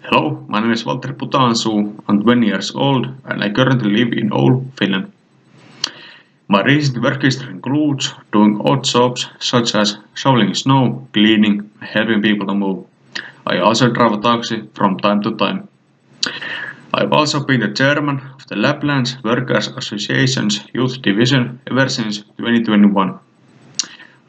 Hello, my name is Walter Putansu. I'm 20 years old and I currently live in Oulu, Finland. My recent work history includes doing odd jobs such as shoveling snow, cleaning, and helping people to move. I also drive a taxi from time to time. I've also been the chairman of the Laplands Workers Association's Youth Division ever since 2021.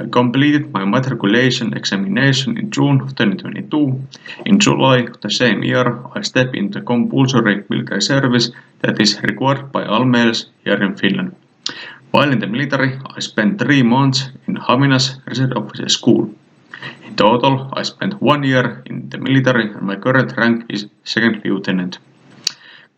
I completed my matriculation examination in June of 2022. In July of the same year, I stepped into compulsory military service that is required by all males here in Finland. While in the military, I spent 3 months in Hamina's Reserve Officer School. In total, I spent 1 year in the military and my current rank is second lieutenant.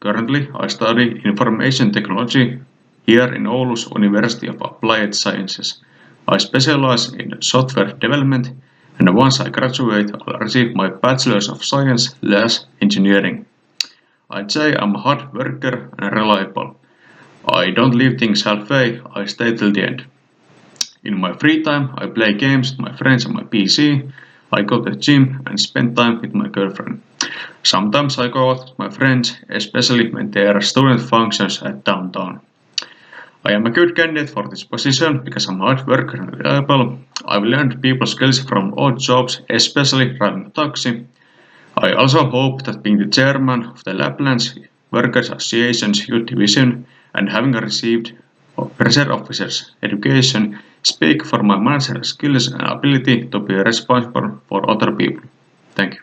Currently, I study information technology here in Oulu's University of Applied Sciences. I specialize in software development and once I graduate I'll receive my Bachelor's of Science / Engineering. I'd say I'm a hard worker and reliable. I don't leave things halfway, I stay till the end. In my free time I play games with my friends on my PC, I go to the gym and spend time with my girlfriend. Sometimes I go out with my friends, especially when there are student functions at downtown. I am a good candidate for this position because I'm a hard worker and reliable. I've learned people skills from odd jobs, especially driving a taxi. I also hope that being the chairman of the Laplands Workers Association's Youth Division and having received reserve officer's education speak for my managerial skills and ability to be responsible for other people. Thank you.